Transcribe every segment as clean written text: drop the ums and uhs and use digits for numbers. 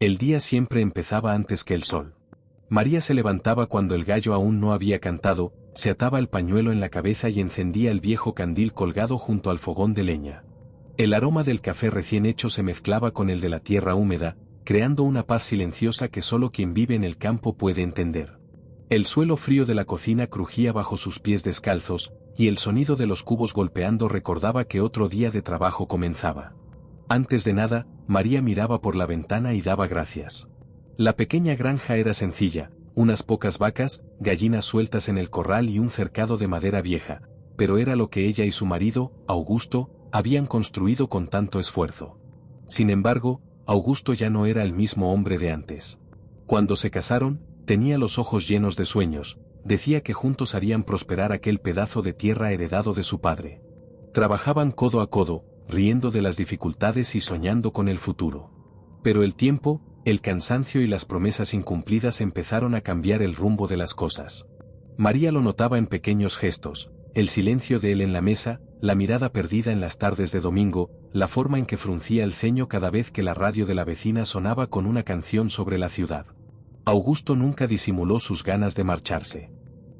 El día siempre empezaba antes que el sol. María se levantaba cuando el gallo aún no había cantado, se ataba el pañuelo en la cabeza y encendía el viejo candil colgado junto al fogón de leña. El aroma del café recién hecho se mezclaba con el de la tierra húmeda, creando una paz silenciosa que solo quien vive en el campo puede entender. El suelo frío de la cocina crujía bajo sus pies descalzos, y el sonido de los cubos golpeando recordaba que otro día de trabajo comenzaba. Antes de nada, María miraba por la ventana y daba gracias. La pequeña granja era sencilla, unas pocas vacas, gallinas sueltas en el corral y un cercado de madera vieja, pero era lo que ella y su marido, Augusto, habían construido con tanto esfuerzo. Sin embargo, Augusto ya no era el mismo hombre de antes. Cuando se casaron, tenía los ojos llenos de sueños, decía que juntos harían prosperar aquel pedazo de tierra heredado de su padre. Trabajaban codo a codo, riendo de las dificultades y soñando con el futuro. Pero el tiempo, el cansancio y las promesas incumplidas empezaron a cambiar el rumbo de las cosas. María lo notaba en pequeños gestos, el silencio de él en la mesa, la mirada perdida en las tardes de domingo, la forma en que fruncía el ceño cada vez que la radio de la vecina sonaba con una canción sobre la ciudad. Augusto nunca disimuló sus ganas de marcharse.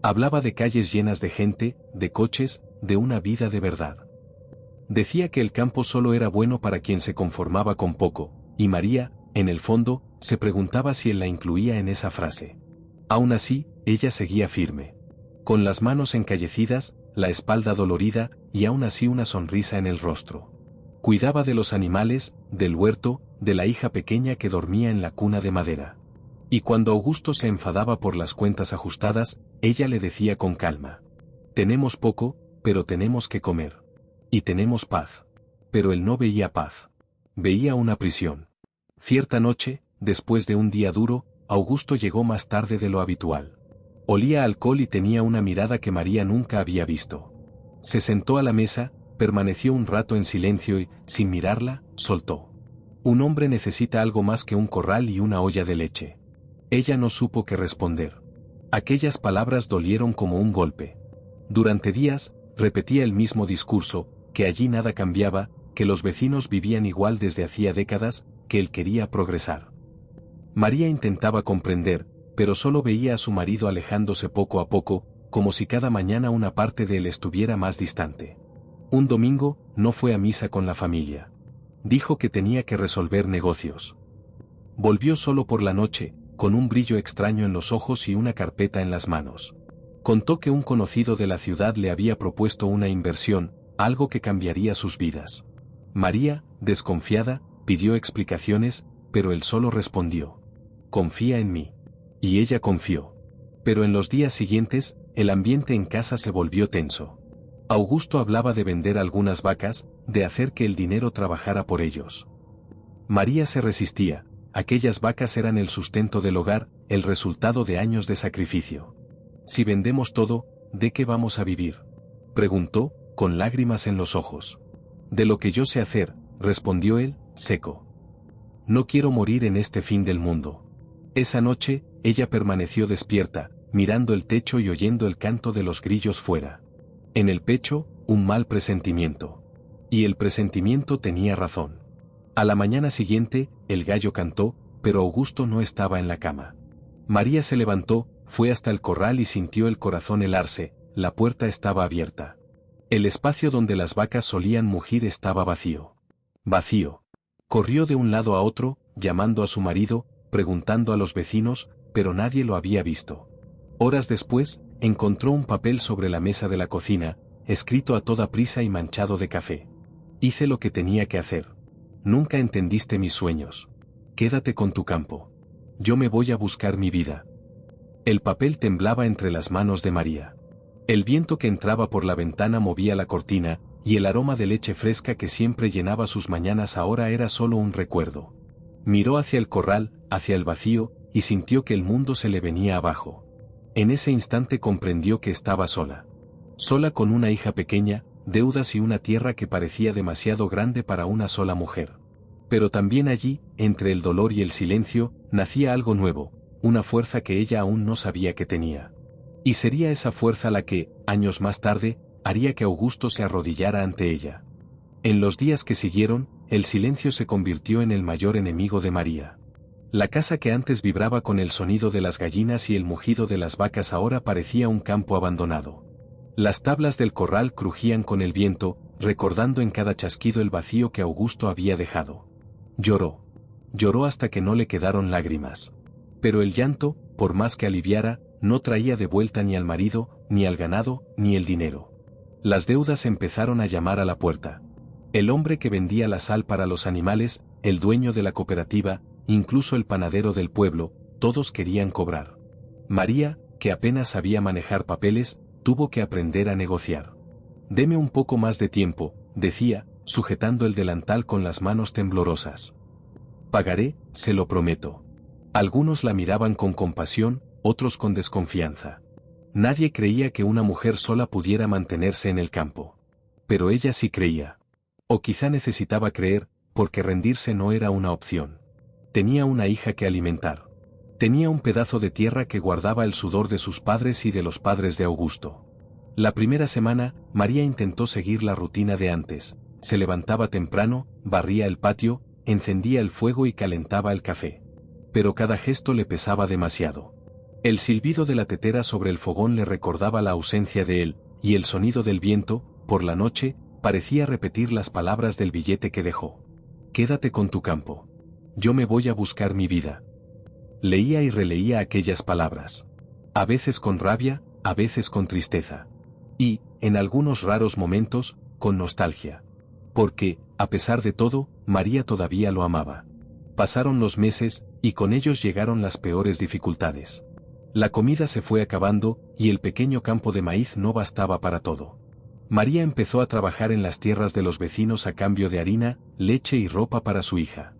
Hablaba de calles llenas de gente, de coches, de una vida de verdad. Decía que el campo solo era bueno para quien se conformaba con poco, y María, en el fondo, se preguntaba si él la incluía en esa frase. Aún así, ella seguía firme. Con las manos encallecidas, la espalda dolorida, y aún así una sonrisa en el rostro. Cuidaba de los animales, del huerto, de la hija pequeña que dormía en la cuna de madera. Y cuando Augusto se enfadaba por las cuentas ajustadas, ella le decía con calma: tenemos poco, pero tenemos que comer. Y tenemos paz. Pero él no veía paz. Veía una prisión. Cierta noche, después de un día duro, Augusto llegó más tarde de lo habitual. Olía a alcohol y tenía una mirada que María nunca había visto. Se sentó a la mesa, permaneció un rato en silencio y, sin mirarla, soltó: un hombre necesita algo más que un corral y una olla de leche. Ella no supo qué responder. Aquellas palabras dolieron como un golpe. Durante días, repetía el mismo discurso, que allí nada cambiaba, que los vecinos vivían igual desde hacía décadas, que él quería progresar. María intentaba comprender, pero solo veía a su marido alejándose poco a poco, como si cada mañana una parte de él estuviera más distante. Un domingo, no fue a misa con la familia. Dijo que tenía que resolver negocios. Volvió solo por la noche, con un brillo extraño en los ojos y una carpeta en las manos. Contó que un conocido de la ciudad le había propuesto una inversión, algo que cambiaría sus vidas. María, desconfiada, pidió explicaciones, pero él solo respondió: confía en mí. Y ella confió. Pero en los días siguientes, el ambiente en casa se volvió tenso. Augusto hablaba de vender algunas vacas, de hacer que el dinero trabajara por ellos. María se resistía. Aquellas vacas eran el sustento del hogar, el resultado de años de sacrificio. Si vendemos todo, ¿de qué vamos a vivir?, preguntó, con lágrimas en los ojos. De lo que yo sé hacer, respondió él, seco. No quiero morir en este fin del mundo. Esa noche, ella permaneció despierta, mirando el techo y oyendo el canto de los grillos fuera. En el pecho, un mal presentimiento. Y el presentimiento tenía razón. A la mañana siguiente, el gallo cantó, pero Augusto no estaba en la cama. María se levantó, fue hasta el corral y sintió el corazón helarse. La puerta estaba abierta. El espacio donde las vacas solían mugir estaba vacío. Vacío. Corrió de un lado a otro, llamando a su marido, preguntando a los vecinos, pero nadie lo había visto. Horas después, encontró un papel sobre la mesa de la cocina, escrito a toda prisa y manchado de café. Hice lo que tenía que hacer. Nunca entendiste mis sueños. Quédate con tu campo. Yo me voy a buscar mi vida. El papel temblaba entre las manos de María. El viento que entraba por la ventana movía la cortina, y el aroma de leche fresca que siempre llenaba sus mañanas ahora era solo un recuerdo. Miró hacia el corral, hacia el vacío, y sintió que el mundo se le venía abajo. En ese instante comprendió que estaba sola. Sola con una hija pequeña, deudas y una tierra que parecía demasiado grande para una sola mujer. Pero también allí, entre el dolor y el silencio, nacía algo nuevo, una fuerza que ella aún no sabía que tenía. Y sería esa fuerza la que, años más tarde, haría que Augusto se arrodillara ante ella. En los días que siguieron, el silencio se convirtió en el mayor enemigo de María. La casa que antes vibraba con el sonido de las gallinas y el mugido de las vacas ahora parecía un campo abandonado. Las tablas del corral crujían con el viento, recordando en cada chasquido el vacío que Augusto había dejado. Lloró. Lloró hasta que no le quedaron lágrimas. Pero el llanto, por más que aliviara, no traía de vuelta ni al marido, ni al ganado, ni el dinero. Las deudas empezaron a llamar a la puerta. El hombre que vendía la sal para los animales, el dueño de la cooperativa, incluso el panadero del pueblo, todos querían cobrar. María, que apenas sabía manejar papeles, tuvo que aprender a negociar. «Deme un poco más de tiempo», decía, sujetando el delantal con las manos temblorosas. «Pagaré, se lo prometo». Algunos la miraban con compasión, otros con desconfianza. Nadie creía que una mujer sola pudiera mantenerse en el campo. Pero ella sí creía. O quizá necesitaba creer, porque rendirse no era una opción. Tenía una hija que alimentar. Tenía un pedazo de tierra que guardaba el sudor de sus padres y de los padres de Augusto. La primera semana, María intentó seguir la rutina de antes. Se levantaba temprano, barría el patio, encendía el fuego y calentaba el café. Pero cada gesto le pesaba demasiado. El silbido de la tetera sobre el fogón le recordaba la ausencia de él, y el sonido del viento, por la noche, parecía repetir las palabras del billete que dejó. «Quédate con tu campo. Yo me voy a buscar mi vida». Leía y releía aquellas palabras. A veces con rabia, a veces con tristeza. Y, en algunos raros momentos, con nostalgia. Porque, a pesar de todo, María todavía lo amaba. Pasaron los meses, y con ellos llegaron las peores dificultades. La comida se fue acabando, y el pequeño campo de maíz no bastaba para todo. María empezó a trabajar en las tierras de los vecinos a cambio de harina, leche y ropa para su hija.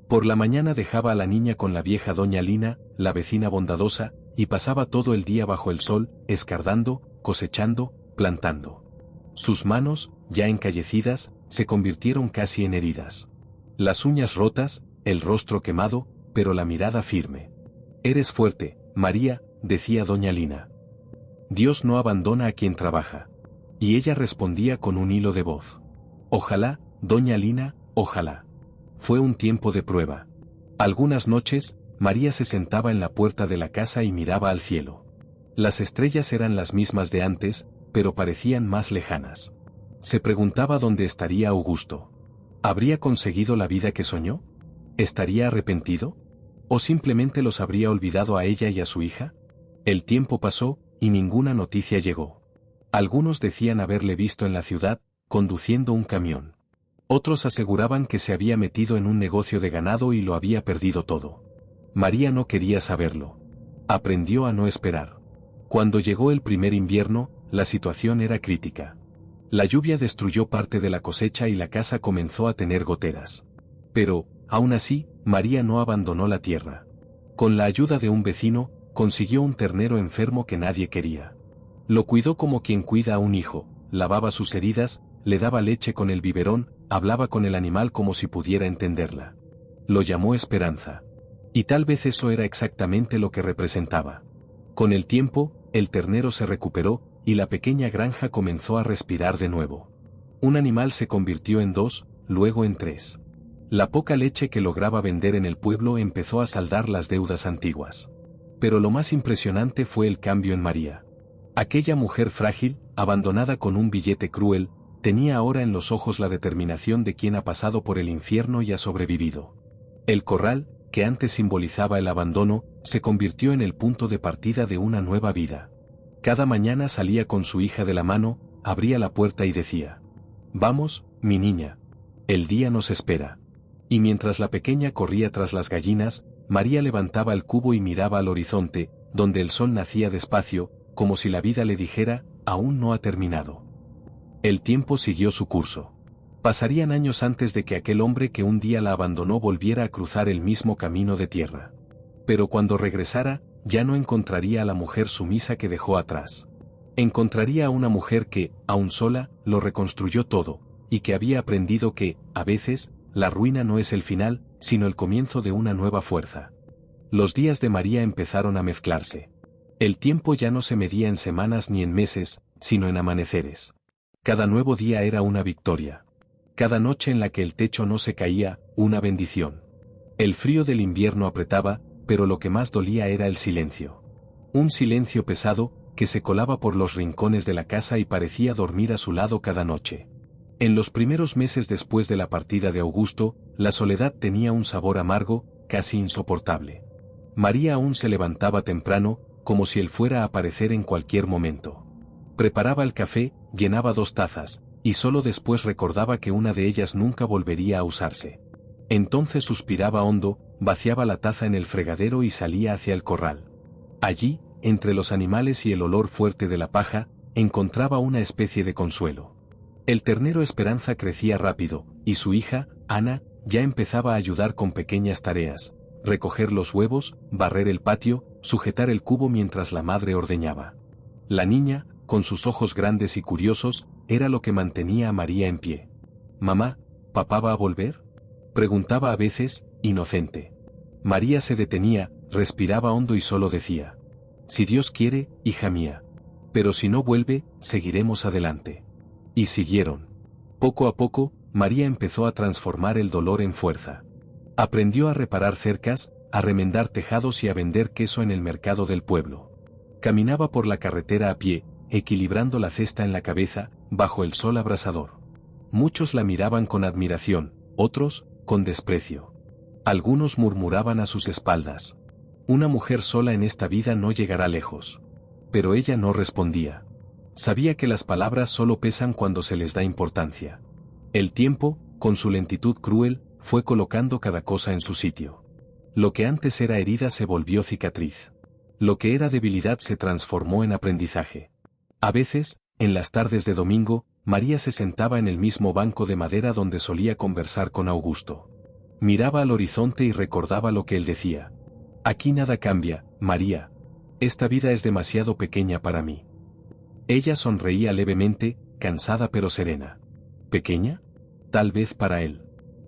Por la mañana dejaba a la niña con la vieja doña Lina, la vecina bondadosa, y pasaba todo el día bajo el sol, escardando, cosechando, plantando. Sus manos, ya encallecidas, se convirtieron casi en heridas. Las uñas rotas, el rostro quemado, pero la mirada firme. «Eres fuerte, María», decía doña Lina. «Dios no abandona a quien trabaja». Y ella respondía con un hilo de voz. «Ojalá, doña Lina, ojalá». Fue un tiempo de prueba. Algunas noches, María se sentaba en la puerta de la casa y miraba al cielo. Las estrellas eran las mismas de antes, pero parecían más lejanas. Se preguntaba dónde estaría Augusto. ¿Habría conseguido la vida que soñó? ¿Estaría arrepentido? ¿O simplemente los habría olvidado a ella y a su hija? El tiempo pasó, y ninguna noticia llegó. Algunos decían haberle visto en la ciudad, conduciendo un camión. Otros aseguraban que se había metido en un negocio de ganado y lo había perdido todo. María no quería saberlo. Aprendió a no esperar. Cuando llegó el primer invierno, la situación era crítica. La lluvia destruyó parte de la cosecha y la casa comenzó a tener goteras. Pero, aún así, María no abandonó la tierra. Con la ayuda de un vecino, consiguió un ternero enfermo que nadie quería. Lo cuidó como quien cuida a un hijo, lavaba sus heridas, le daba leche con el biberón, hablaba con el animal como si pudiera entenderla. Lo llamó Esperanza. Y tal vez eso era exactamente lo que representaba. Con el tiempo, el ternero se recuperó, y la pequeña granja comenzó a respirar de nuevo. Un animal se convirtió en 2, luego en 3. La poca leche que lograba vender en el pueblo empezó a saldar las deudas antiguas. Pero lo más impresionante fue el cambio en María. Aquella mujer frágil, abandonada con un billete cruel, tenía ahora en los ojos la determinación de quien ha pasado por el infierno y ha sobrevivido. El corral, que antes simbolizaba el abandono, se convirtió en el punto de partida de una nueva vida. Cada mañana salía con su hija de la mano, abría la puerta y decía: «Vamos, mi niña. El día nos espera». Y mientras la pequeña corría tras las gallinas, María levantaba el cubo y miraba al horizonte, donde el sol nacía despacio, como si la vida le dijera: «Aún no ha terminado». El tiempo siguió su curso. Pasarían años antes de que aquel hombre que un día la abandonó volviera a cruzar el mismo camino de tierra. Pero cuando regresara, ya no encontraría a la mujer sumisa que dejó atrás. Encontraría a una mujer que, aún sola, lo reconstruyó todo, y que había aprendido que, a veces, la ruina no es el final, sino el comienzo de una nueva fuerza. Los días de María empezaron a mezclarse. El tiempo ya no se medía en semanas ni en meses, sino en amaneceres. Cada nuevo día era una victoria. Cada noche en la que el techo no se caía, una bendición. El frío del invierno apretaba, pero lo que más dolía era el silencio. Un silencio pesado, que se colaba por los rincones de la casa y parecía dormir a su lado cada noche. En los primeros meses después de la partida de Augusto, la soledad tenía un sabor amargo, casi insoportable. María aún se levantaba temprano, como si él fuera a aparecer en cualquier momento. Preparaba el café, llenaba 2 tazas, y solo después recordaba que una de ellas nunca volvería a usarse. Entonces suspiraba hondo, vaciaba la taza en el fregadero y salía hacia el corral. Allí, entre los animales y el olor fuerte de la paja, encontraba una especie de consuelo. El ternero Esperanza crecía rápido, y su hija, Ana, ya empezaba a ayudar con pequeñas tareas: recoger los huevos, barrer el patio, sujetar el cubo mientras la madre ordeñaba. La niña, con sus ojos grandes y curiosos, era lo que mantenía a María en pie. «Mamá, ¿papá va a volver?», preguntaba a veces, inocente. María se detenía, respiraba hondo y solo decía: «Si Dios quiere, hija mía. Pero si no vuelve, seguiremos adelante». Y siguieron. Poco a poco, María empezó a transformar el dolor en fuerza. Aprendió a reparar cercas, a remendar tejados y a vender queso en el mercado del pueblo. Caminaba por la carretera a pie, equilibrando la cesta en la cabeza, bajo el sol abrasador. Muchos la miraban con admiración, otros, con desprecio. Algunos murmuraban a sus espaldas: «Una mujer sola en esta vida no llegará lejos». Pero ella no respondía. Sabía que las palabras solo pesan cuando se les da importancia. El tiempo, con su lentitud cruel, fue colocando cada cosa en su sitio. Lo que antes era herida se volvió cicatriz. Lo que era debilidad se transformó en aprendizaje. A veces, en las tardes de domingo, María se sentaba en el mismo banco de madera donde solía conversar con Augusto. Miraba al horizonte y recordaba lo que él decía: «Aquí nada cambia, María. Esta vida es demasiado pequeña para mí». Ella sonreía levemente, cansada pero serena. ¿Pequeña? Tal vez para él.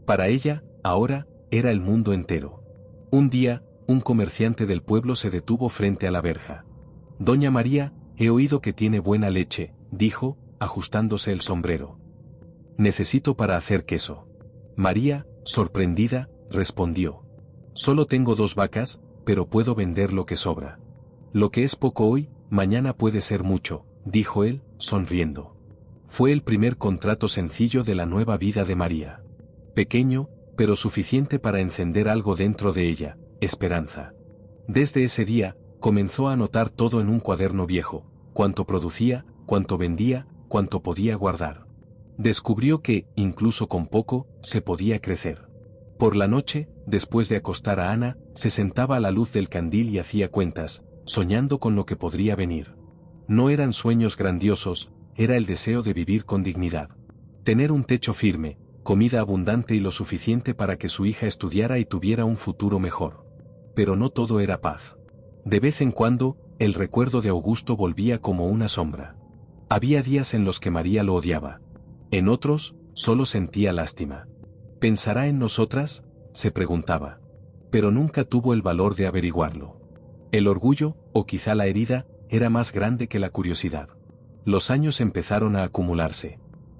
Para ella, ahora, era el mundo entero. Un día, un comerciante del pueblo se detuvo frente a la verja. «Doña María, he oído que tiene buena leche», dijo, ajustándose el sombrero. «Necesito para hacer queso». María, sorprendida, respondió: «Solo tengo 2 vacas, pero puedo vender lo que sobra». «Lo que es poco hoy, mañana puede ser mucho», dijo él, sonriendo. Fue el primer contrato sencillo de la nueva vida de María. Pequeño, pero suficiente para encender algo dentro de ella: esperanza. Desde ese día, comenzó a anotar todo en un cuaderno viejo: cuánto producía, cuánto vendía, cuánto podía guardar. Descubrió que, incluso con poco, se podía crecer. Por la noche, después de acostar a Ana, se sentaba a la luz del candil y hacía cuentas, soñando con lo que podría venir. No eran sueños grandiosos, era el deseo de vivir con dignidad. Tener un techo firme, comida abundante y lo suficiente para que su hija estudiara y tuviera un futuro mejor. Pero no todo era paz. De vez en cuando, el recuerdo de Augusto volvía como una sombra. Había días en los que María lo odiaba. En otros, solo sentía lástima. ¿Pensará en nosotras?, se preguntaba. Pero nunca tuvo el valor de averiguarlo. El orgullo, o quizá la herida, era más grande que la curiosidad. Los años empezaron a acumularse.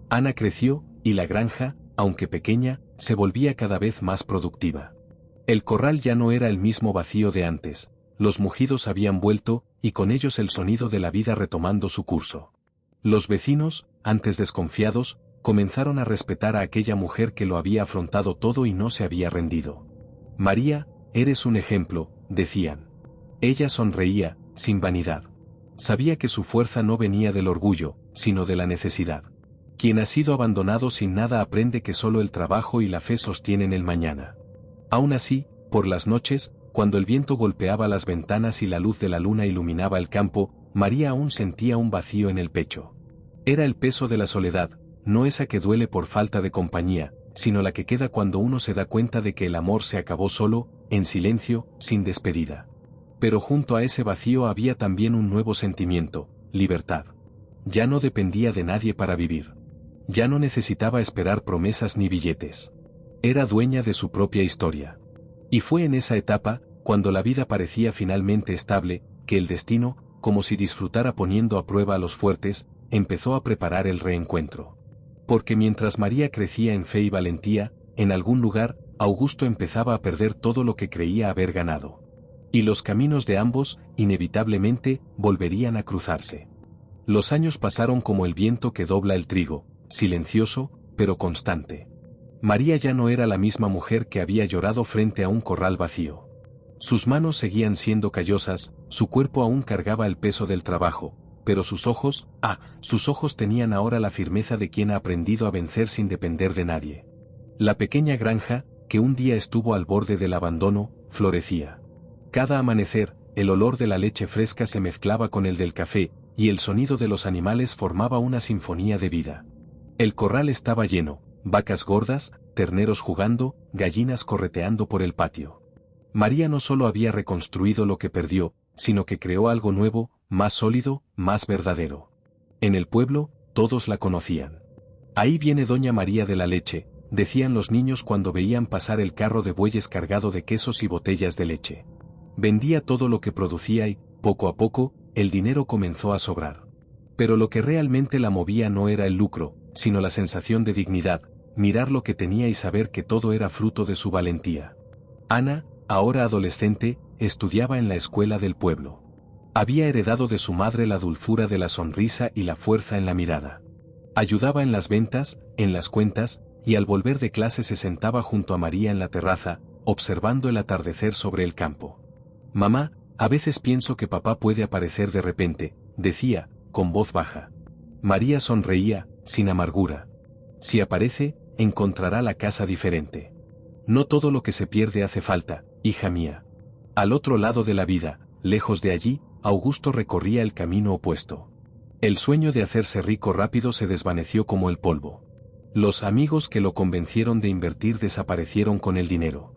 Ana creció, y la granja, aunque pequeña, se volvía cada vez más productiva. El corral ya no era el mismo vacío de antes, los mugidos habían vuelto, y con ellos el sonido de la vida retomando su curso. Los vecinos, antes desconfiados, comenzaron a respetar a aquella mujer que lo había afrontado todo y no se había rendido. «María, eres un ejemplo», decían. Ella sonreía, sin vanidad. Sabía que su fuerza no venía del orgullo, sino de la necesidad. Quien ha sido abandonado sin nada aprende que solo el trabajo y la fe sostienen el mañana. Aún así, por las noches, cuando el viento golpeaba las ventanas y la luz de la luna iluminaba el campo, María aún sentía un vacío en el pecho. Era el peso de la soledad, no esa que duele por falta de compañía, sino la que queda cuando uno se da cuenta de que el amor se acabó solo, en silencio, sin despedida. Pero junto a ese vacío había también un nuevo sentimiento: libertad. Ya no dependía de nadie para vivir. Ya no necesitaba esperar promesas ni billetes. Era dueña de su propia historia. Y fue en esa etapa, cuando la vida parecía finalmente estable, que el destino, como si disfrutara poniendo a prueba a los fuertes, empezó a preparar el reencuentro. Porque mientras María crecía en fe y valentía, en algún lugar, Augusto empezaba a perder todo lo que creía haber ganado. Y los caminos de ambos, inevitablemente, volverían a cruzarse. Los años pasaron como el viento que dobla el trigo, silencioso, pero constante. María ya no era la misma mujer que había llorado frente a un corral vacío. Sus manos seguían siendo callosas, su cuerpo aún cargaba el peso del trabajo, pero sus ojos tenían ahora la firmeza de quien ha aprendido a vencer sin depender de nadie. La pequeña granja, que un día estuvo al borde del abandono, florecía. Cada amanecer, el olor de la leche fresca se mezclaba con el del café, y el sonido de los animales formaba una sinfonía de vida. El corral estaba lleno, vacas gordas, terneros jugando, gallinas correteando por el patio. María no solo había reconstruido lo que perdió, sino que creó algo nuevo, más sólido, más verdadero. En el pueblo, todos la conocían. Ahí viene doña María de la leche, decían los niños cuando veían pasar el carro de bueyes cargado de quesos y botellas de leche. Vendía todo lo que producía y, poco a poco, el dinero comenzó a sobrar. Pero lo que realmente la movía no era el lucro, sino la sensación de dignidad, mirar lo que tenía y saber que todo era fruto de su valentía. Ana, ahora adolescente, estudiaba en la escuela del pueblo. Había heredado de su madre la dulzura de la sonrisa y la fuerza en la mirada. Ayudaba en las ventas, en las cuentas, y al volver de clase se sentaba junto a María en la terraza, observando el atardecer sobre el campo. «Mamá, a veces pienso que papá puede aparecer de repente», decía, con voz baja. María sonreía, sin amargura. «Si aparece, encontrará la casa diferente. No todo lo que se pierde hace falta, hija mía». Al otro lado de la vida, lejos de allí, Augusto recorría el camino opuesto. El sueño de hacerse rico rápido se desvaneció como el polvo. Los amigos que lo convencieron de invertir desaparecieron con el dinero.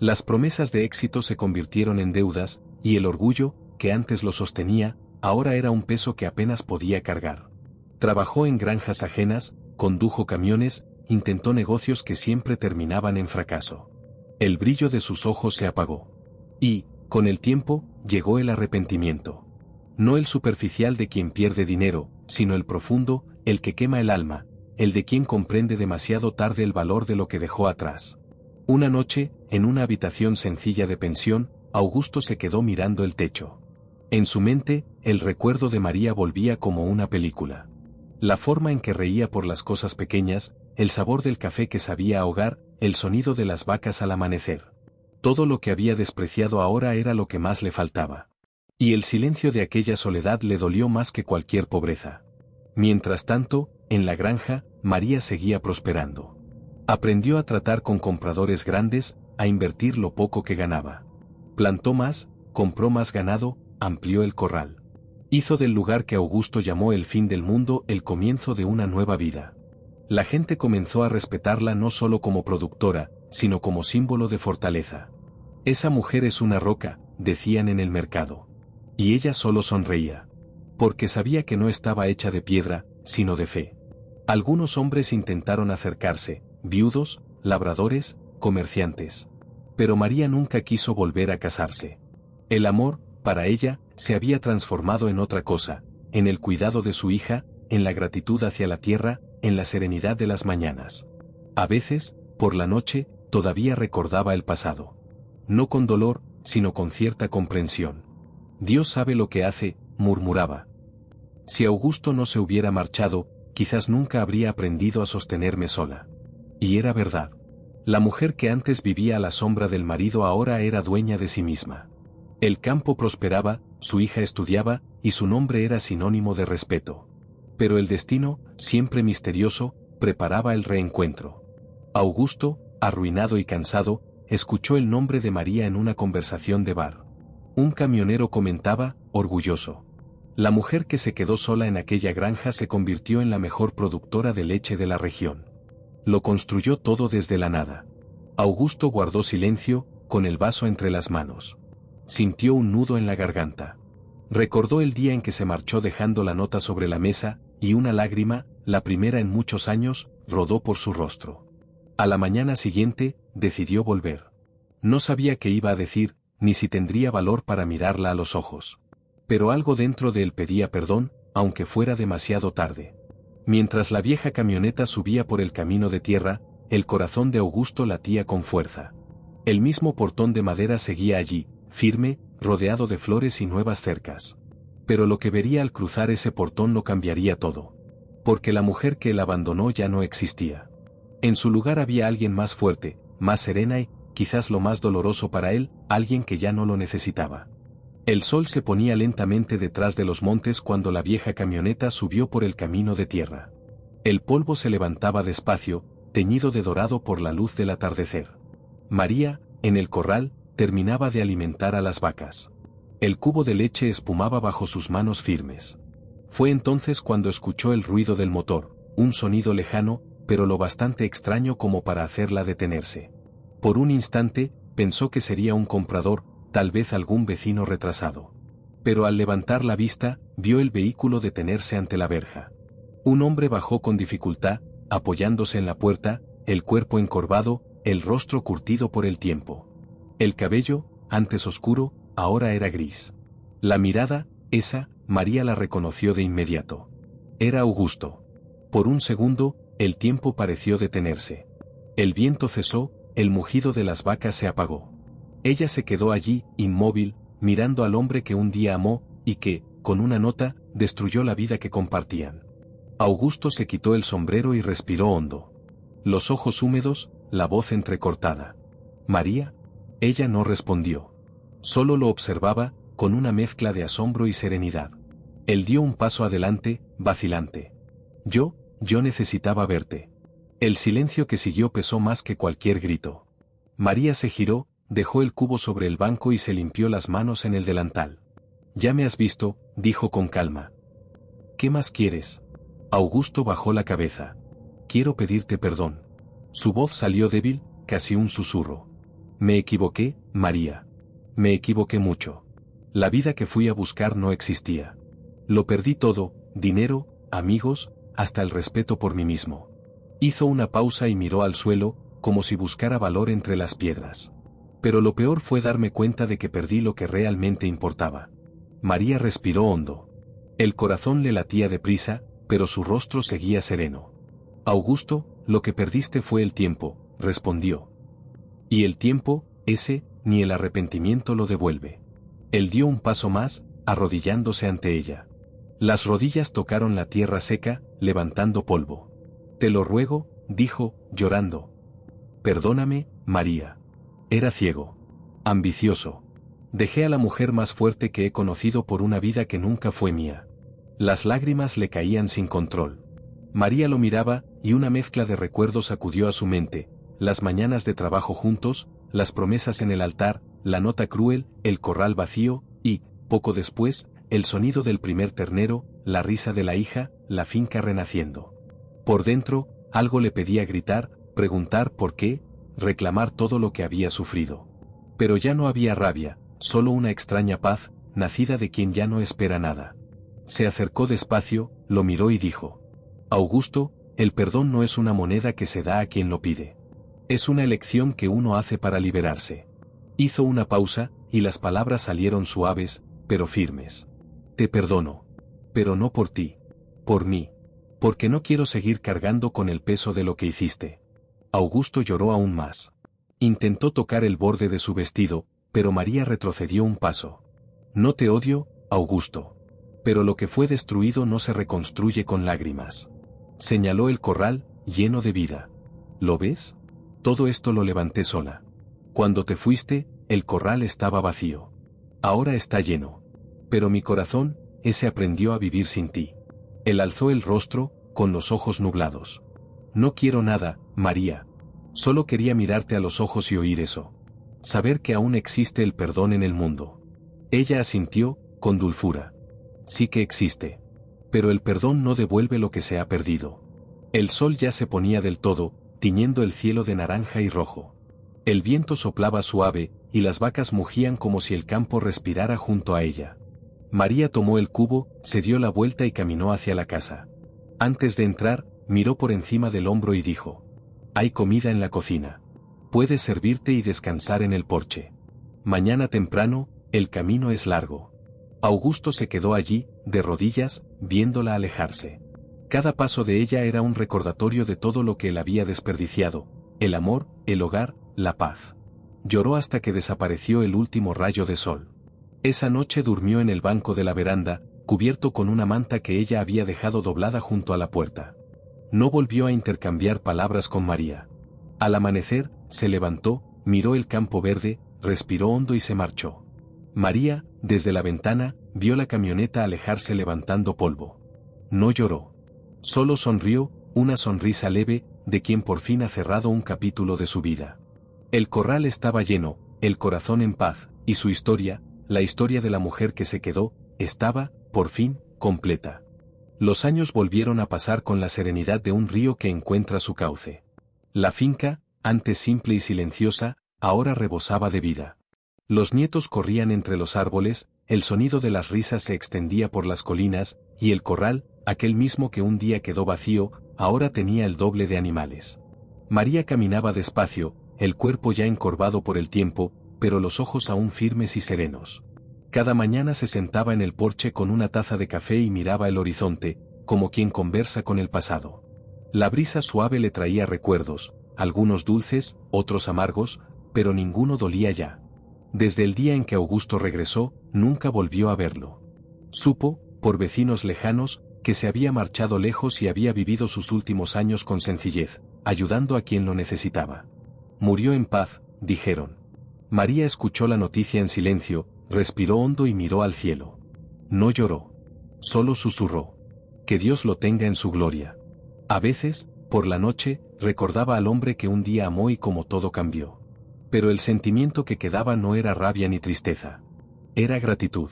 Las promesas de éxito se convirtieron en deudas, y el orgullo, que antes lo sostenía, ahora era un peso que apenas podía cargar. Trabajó en granjas ajenas, condujo camiones, intentó negocios que siempre terminaban en fracaso. El brillo de sus ojos se apagó. Y, con el tiempo, llegó el arrepentimiento. No el superficial de quien pierde dinero, sino el profundo, el que quema el alma, el de quien comprende demasiado tarde el valor de lo que dejó atrás. Una noche, en una habitación sencilla de pensión, Augusto se quedó mirando el techo. En su mente, el recuerdo de María volvía como una película. La forma en que reía por las cosas pequeñas, el sabor del café que sabía ahogar, el sonido de las vacas al amanecer. Todo lo que había despreciado ahora era lo que más le faltaba. Y el silencio de aquella soledad le dolió más que cualquier pobreza. Mientras tanto, en la granja, María seguía prosperando. Aprendió a tratar con compradores grandes, a invertir lo poco que ganaba. Plantó más, compró más ganado, amplió el corral. Hizo del lugar que Augusto llamó el fin del mundo el comienzo de una nueva vida. La gente comenzó a respetarla no solo como productora, sino como símbolo de fortaleza. «Esa mujer es una roca», decían en el mercado. Y ella solo sonreía. Porque sabía que no estaba hecha de piedra, sino de fe. Algunos hombres intentaron acercarse, viudos, labradores, comerciantes. Pero María nunca quiso volver a casarse. El amor, para ella, se había transformado en otra cosa, en el cuidado de su hija, en la gratitud hacia la tierra, en la serenidad de las mañanas. A veces, por la noche, todavía recordaba el pasado. No con dolor, sino con cierta comprensión. «Dios sabe lo que hace», murmuraba. «Si Augusto no se hubiera marchado, quizás nunca habría aprendido a sostenerme sola». Y era verdad. La mujer que antes vivía a la sombra del marido ahora era dueña de sí misma. El campo prosperaba, su hija estudiaba, y su nombre era sinónimo de respeto. Pero el destino, siempre misterioso, preparaba el reencuentro. Augusto, arruinado y cansado, escuchó el nombre de María en una conversación de bar. Un camionero comentaba, orgulloso. La mujer que se quedó sola en aquella granja se convirtió en la mejor productora de leche de la región. Lo construyó todo desde la nada. Augusto guardó silencio, con el vaso entre las manos. Sintió un nudo en la garganta. Recordó el día en que se marchó dejando la nota sobre la mesa, y una lágrima, la primera en muchos años, rodó por su rostro. A la mañana siguiente, decidió volver. No sabía qué iba a decir, ni si tendría valor para mirarla a los ojos. Pero algo dentro de él pedía perdón, aunque fuera demasiado tarde. Mientras la vieja camioneta subía por el camino de tierra, el corazón de Augusto latía con fuerza. El mismo portón de madera seguía allí, firme, rodeado de flores y nuevas cercas. Pero lo que vería al cruzar ese portón lo cambiaría todo. Porque la mujer que él abandonó ya no existía. En su lugar había alguien más fuerte, más serena y, quizás lo más doloroso para él, alguien que ya no lo necesitaba. El sol se ponía lentamente detrás de los montes cuando la vieja camioneta subió por el camino de tierra. El polvo se levantaba despacio, teñido de dorado por la luz del atardecer. María, en el corral, terminaba de alimentar a las vacas. El cubo de leche espumaba bajo sus manos firmes. Fue entonces cuando escuchó el ruido del motor, un sonido lejano, pero lo bastante extraño como para hacerla detenerse. Por un instante, pensó que sería un comprador, tal vez algún vecino retrasado. Pero al levantar la vista, vio el vehículo detenerse ante la verja. Un hombre bajó con dificultad, apoyándose en la puerta, el cuerpo encorvado, el rostro curtido por el tiempo. El cabello, antes oscuro, ahora era gris. La mirada, esa, María la reconoció de inmediato. Era Augusto. Por un segundo, el tiempo pareció detenerse. El viento cesó, el mugido de las vacas se apagó. Ella se quedó allí, inmóvil, mirando al hombre que un día amó, y que, con una nota, destruyó la vida que compartían. Augusto se quitó el sombrero y respiró hondo. Los ojos húmedos, la voz entrecortada. «¿María?» Ella no respondió. Solo lo observaba, con una mezcla de asombro y serenidad. Él dio un paso adelante, vacilante. Yo necesitaba verte». El silencio que siguió pesó más que cualquier grito. María se giró, dejó el cubo sobre el banco y se limpió las manos en el delantal. «Ya me has visto», dijo con calma. «¿Qué más quieres?» Augusto bajó la cabeza. «Quiero pedirte perdón». Su voz salió débil, casi un susurro. «Me equivoqué, María. Me equivoqué mucho. La vida que fui a buscar no existía. Lo perdí todo, dinero, amigos, hasta el respeto por mí mismo». Hizo una pausa y miró al suelo, como si buscara valor entre las piedras. «Pero lo peor fue darme cuenta de que perdí lo que realmente importaba». María respiró hondo. El corazón le latía deprisa, pero su rostro seguía sereno. «Augusto, lo que perdiste fue el tiempo», respondió. «Y el tiempo, ese, ni el arrepentimiento lo devuelve». Él dio un paso más, arrodillándose ante ella. Las rodillas tocaron la tierra seca, levantando polvo. «Te lo ruego», dijo, llorando. «Perdóname, María. Era ciego. Ambicioso. Dejé a la mujer más fuerte que he conocido por una vida que nunca fue mía». Las lágrimas le caían sin control. María lo miraba, y una mezcla de recuerdos acudió a su mente, las mañanas de trabajo juntos, las promesas en el altar, la nota cruel, el corral vacío, y, poco después, el sonido del primer ternero, la risa de la hija, la finca renaciendo. Por dentro, algo le pedía gritar, preguntar por qué, reclamar todo lo que había sufrido. Pero ya no había rabia, solo una extraña paz, nacida de quien ya no espera nada. Se acercó despacio, lo miró y dijo: «Augusto, el perdón no es una moneda que se da a quien lo pide. Es una elección que uno hace para liberarse». Hizo una pausa, y las palabras salieron suaves, pero firmes. «Te perdono. Pero no por ti. Por mí. Porque no quiero seguir cargando con el peso de lo que hiciste». Augusto lloró aún más. Intentó tocar el borde de su vestido, pero María retrocedió un paso. «No te odio, Augusto. Pero lo que fue destruido no se reconstruye con lágrimas». Señaló el corral, lleno de vida. «¿Lo ves? Todo esto lo levanté sola. Cuando te fuiste, el corral estaba vacío. Ahora está lleno. Pero mi corazón, ese aprendió a vivir sin ti». Él alzó el rostro, con los ojos nublados. «No quiero nada, María. Solo quería mirarte a los ojos y oír eso. Saber que aún existe el perdón en el mundo». Ella asintió, con dulzura. «Sí que existe. Pero el perdón no devuelve lo que se ha perdido». El sol ya se ponía del todo, tiñendo el cielo de naranja y rojo. El viento soplaba suave, y las vacas mugían como si el campo respirara junto a ella. María tomó el cubo, se dio la vuelta y caminó hacia la casa. Antes de entrar, miró por encima del hombro y dijo: «Hay comida en la cocina. Puedes servirte y descansar en el porche. Mañana temprano, el camino es largo». Augusto se quedó allí, de rodillas, viéndola alejarse. Cada paso de ella era un recordatorio de todo lo que él había desperdiciado, el amor, el hogar, la paz. Lloró hasta que desapareció el último rayo de sol. Esa noche durmió en el banco de la veranda, cubierto con una manta que ella había dejado doblada junto a la puerta. No volvió a intercambiar palabras con María. Al amanecer, se levantó, miró el campo verde, respiró hondo y se marchó. María, desde la ventana, vio la camioneta alejarse levantando polvo. No lloró. Solo sonrió, una sonrisa leve, de quien por fin ha cerrado un capítulo de su vida. El corral estaba lleno, el corazón en paz, y su historia, la historia de la mujer que se quedó, estaba, por fin, completa. Los años volvieron a pasar con la serenidad de un río que encuentra su cauce. La finca, antes simple y silenciosa, ahora rebosaba de vida. Los nietos corrían entre los árboles, el sonido de las risas se extendía por las colinas, y el corral, aquel mismo que un día quedó vacío, ahora tenía el doble de animales. María caminaba despacio, el cuerpo ya encorvado por el tiempo, pero los ojos aún firmes y serenos. Cada mañana se sentaba en el porche con una taza de café y miraba el horizonte, como quien conversa con el pasado. La brisa suave le traía recuerdos, algunos dulces, otros amargos, pero ninguno dolía ya. Desde el día en que Augusto regresó, nunca volvió a verlo. Supo, por vecinos lejanos, que se había marchado lejos y había vivido sus últimos años con sencillez, ayudando a quien lo necesitaba. Murió en paz, dijeron. María escuchó la noticia en silencio, respiró hondo y miró al cielo. No lloró. Solo susurró. Que Dios lo tenga en su gloria. A veces, por la noche, recordaba al hombre que un día amó y como todo cambió. Pero el sentimiento que quedaba no era rabia ni tristeza. Era gratitud.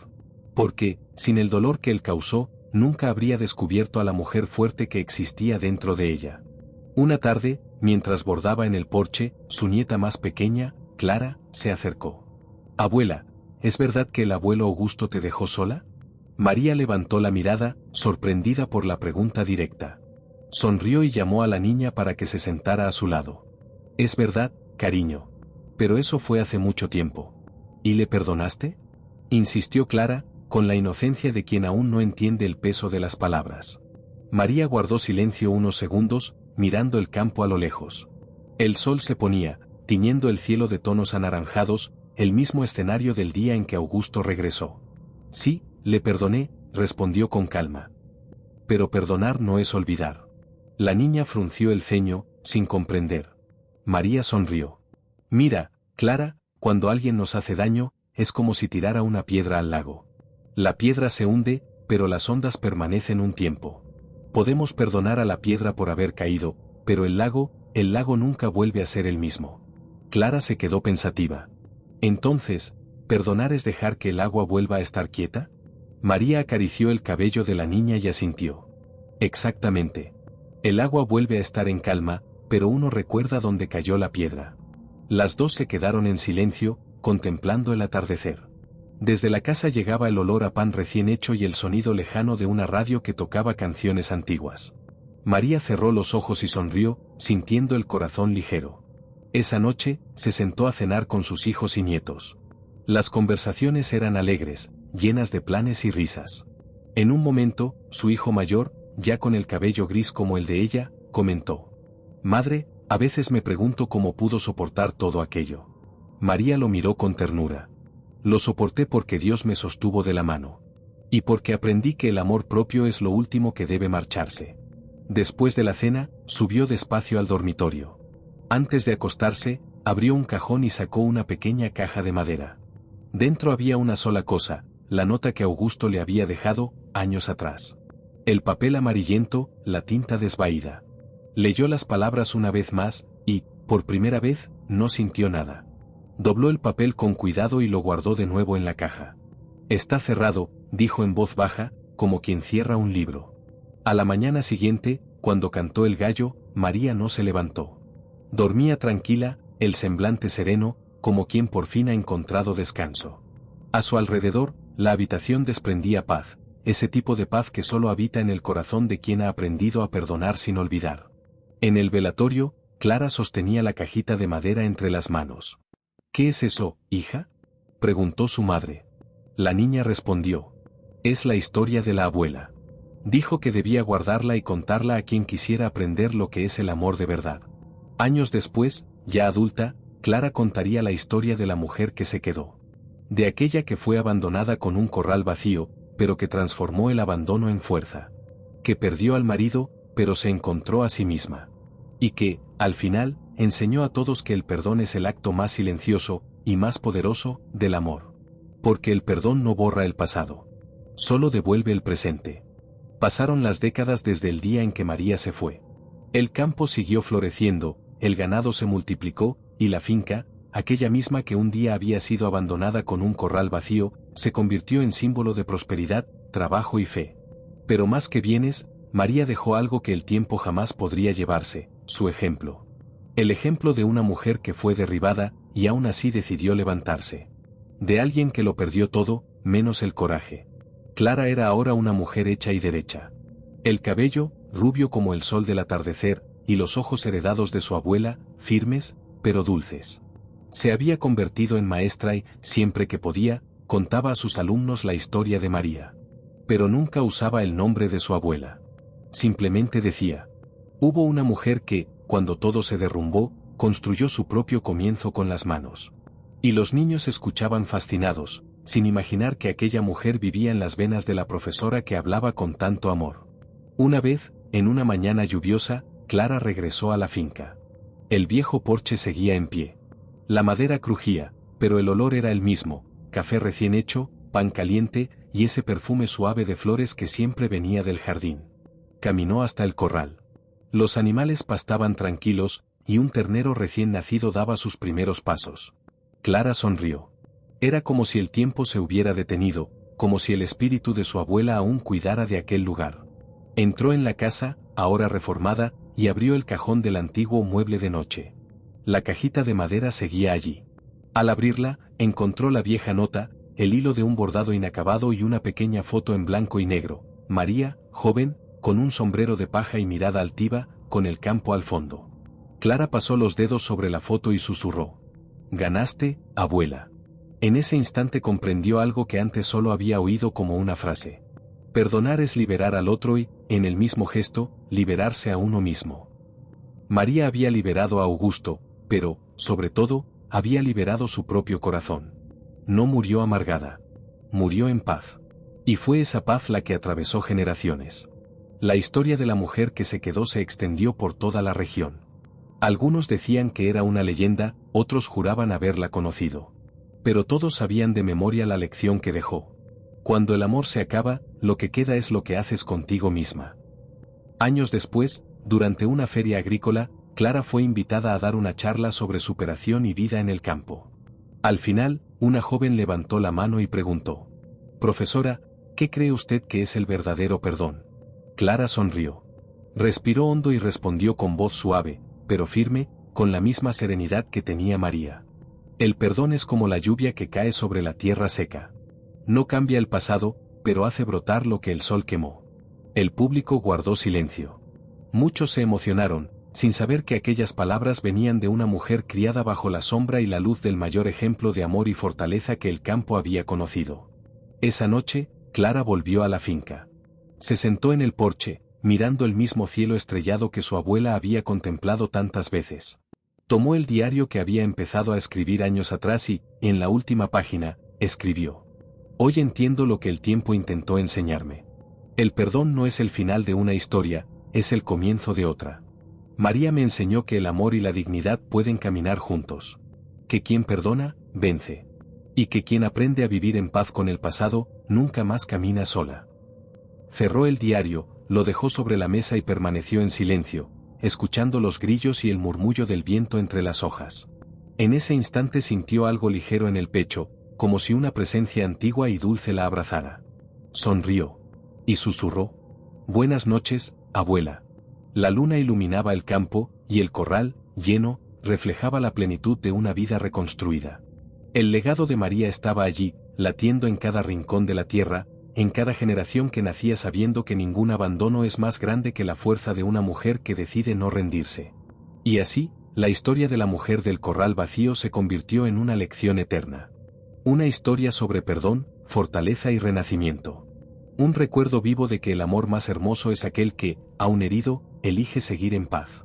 Porque, sin el dolor que él causó, nunca habría descubierto a la mujer fuerte que existía dentro de ella. Una tarde, mientras bordaba en el porche, su nieta más pequeña, Clara, se acercó. «Abuela, ¿es verdad que el abuelo Augusto te dejó sola?» María levantó la mirada, sorprendida por la pregunta directa. Sonrió y llamó a la niña para que se sentara a su lado. «Es verdad, cariño. Pero eso fue hace mucho tiempo. ¿Y le perdonaste?», insistió Clara, con la inocencia de quien aún no entiende el peso de las palabras. María guardó silencio unos segundos, mirando el campo a lo lejos. El sol se ponía, tiñendo el cielo de tonos anaranjados, el mismo escenario del día en que Augusto regresó. «Sí, le perdoné», respondió con calma. «Pero perdonar no es olvidar». La niña frunció el ceño, sin comprender. María sonrió. «Mira, Clara, cuando alguien nos hace daño, es como si tirara una piedra al lago. La piedra se hunde, pero las ondas permanecen un tiempo. Podemos perdonar a la piedra por haber caído, pero el lago nunca vuelve a ser el mismo». Clara se quedó pensativa. «Entonces, ¿perdonar es dejar que el agua vuelva a estar quieta?». María acarició el cabello de la niña y asintió. «Exactamente. El agua vuelve a estar en calma, pero uno recuerda dónde cayó la piedra». Las dos se quedaron en silencio, contemplando el atardecer. Desde la casa llegaba el olor a pan recién hecho y el sonido lejano de una radio que tocaba canciones antiguas. María cerró los ojos y sonrió, sintiendo el corazón ligero. Esa noche, se sentó a cenar con sus hijos y nietos. Las conversaciones eran alegres, llenas de planes y risas. En un momento, su hijo mayor, ya con el cabello gris como el de ella, comentó: «Madre, a veces me pregunto cómo pudo soportar todo aquello». María lo miró con ternura. «Lo soporté porque Dios me sostuvo de la mano. Y porque aprendí que el amor propio es lo último que debe marcharse». Después de la cena, subió despacio al dormitorio. Antes de acostarse, abrió un cajón y sacó una pequeña caja de madera. Dentro había una sola cosa, la nota que Augusto le había dejado, años atrás. El papel amarillento, la tinta desvaída. Leyó las palabras una vez más, y, por primera vez, no sintió nada. Dobló el papel con cuidado y lo guardó de nuevo en la caja. «Está cerrado», dijo en voz baja, como quien cierra un libro. A la mañana siguiente, cuando cantó el gallo, María no se levantó. Dormía tranquila, el semblante sereno, como quien por fin ha encontrado descanso. A su alrededor, la habitación desprendía paz, ese tipo de paz que solo habita en el corazón de quien ha aprendido a perdonar sin olvidar. En el velatorio, Clara sostenía la cajita de madera entre las manos. «¿Qué es eso, hija?», preguntó su madre. La niña respondió: «Es la historia de la abuela. Dijo que debía guardarla y contarla a quien quisiera aprender lo que es el amor de verdad». Años después, ya adulta, Clara contaría la historia de la mujer que se quedó. De aquella que fue abandonada con un corral vacío, pero que transformó el abandono en fuerza. Que perdió al marido, pero se encontró a sí misma. Y que, al final, enseñó a todos que el perdón es el acto más silencioso, y más poderoso, del amor. Porque el perdón no borra el pasado. Solo devuelve el presente. Pasaron las décadas desde el día en que María se fue. El campo siguió floreciendo, el ganado se multiplicó, y la finca, aquella misma que un día había sido abandonada con un corral vacío, se convirtió en símbolo de prosperidad, trabajo y fe. Pero más que bienes, María dejó algo que el tiempo jamás podría llevarse, su ejemplo. El ejemplo de una mujer que fue derribada, y aún así decidió levantarse. De alguien que lo perdió todo, menos el coraje. Clara era ahora una mujer hecha y derecha. El cabello, rubio como el sol del atardecer, y los ojos heredados de su abuela, firmes, pero dulces. Se había convertido en maestra y, siempre que podía, contaba a sus alumnos la historia de María. Pero nunca usaba el nombre de su abuela. Simplemente decía: hubo una mujer que, cuando todo se derrumbó, construyó su propio comienzo con las manos. Y los niños escuchaban fascinados, sin imaginar que aquella mujer vivía en las venas de la profesora que hablaba con tanto amor. Una vez, en una mañana lluviosa, Clara regresó a la finca. El viejo porche seguía en pie. La madera crujía, pero el olor era el mismo: café recién hecho, pan caliente, y ese perfume suave de flores que siempre venía del jardín. Caminó hasta el corral. Los animales pastaban tranquilos, y un ternero recién nacido daba sus primeros pasos. Clara sonrió. Era como si el tiempo se hubiera detenido, como si el espíritu de su abuela aún cuidara de aquel lugar. Entró en la casa, ahora reformada, y abrió el cajón del antiguo mueble de noche. La cajita de madera seguía allí. Al abrirla, encontró la vieja nota, el hilo de un bordado inacabado y una pequeña foto en blanco y negro. María, joven, con un sombrero de paja y mirada altiva, con el campo al fondo. Clara pasó los dedos sobre la foto y susurró: «Ganaste, abuela». En ese instante comprendió algo que antes solo había oído como una frase. Perdonar es liberar al otro y, en el mismo gesto, liberarse a uno mismo. María había liberado a Augusto, pero, sobre todo, había liberado su propio corazón. No murió amargada. Murió en paz. Y fue esa paz la que atravesó generaciones. La historia de la mujer que se quedó se extendió por toda la región. Algunos decían que era una leyenda, otros juraban haberla conocido. Pero todos sabían de memoria la lección que dejó. Cuando el amor se acaba, lo que queda es lo que haces contigo misma. Años después, durante una feria agrícola, Clara fue invitada a dar una charla sobre superación y vida en el campo. Al final, una joven levantó la mano y preguntó: «Profesora, ¿qué cree usted que es el verdadero perdón?». Clara sonrió. Respiró hondo y respondió con voz suave, pero firme, con la misma serenidad que tenía María: «El perdón es como la lluvia que cae sobre la tierra seca. No cambia el pasado, pero hace brotar lo que el sol quemó». El público guardó silencio. Muchos se emocionaron, sin saber que aquellas palabras venían de una mujer criada bajo la sombra y la luz del mayor ejemplo de amor y fortaleza que el campo había conocido. Esa noche, Clara volvió a la finca. Se sentó en el porche, mirando el mismo cielo estrellado que su abuela había contemplado tantas veces. Tomó el diario que había empezado a escribir años atrás y, en la última página, escribió: «Hoy entiendo lo que el tiempo intentó enseñarme. El perdón no es el final de una historia, es el comienzo de otra. María me enseñó que el amor y la dignidad pueden caminar juntos. Que quien perdona, vence. Y que quien aprende a vivir en paz con el pasado, nunca más camina sola». Cerró el diario, lo dejó sobre la mesa y permaneció en silencio, escuchando los grillos y el murmullo del viento entre las hojas. En ese instante sintió algo ligero en el pecho, como si una presencia antigua y dulce la abrazara. Sonrió. Y susurró: «Buenas noches, abuela». La luna iluminaba el campo, y el corral, lleno, reflejaba la plenitud de una vida reconstruida. El legado de María estaba allí, latiendo en cada rincón de la tierra, en cada generación que nacía sabiendo que ningún abandono es más grande que la fuerza de una mujer que decide no rendirse. Y así, la historia de la mujer del corral vacío se convirtió en una lección eterna. Una historia sobre perdón, fortaleza y renacimiento. Un recuerdo vivo de que el amor más hermoso es aquel que, aun herido, elige seguir en paz.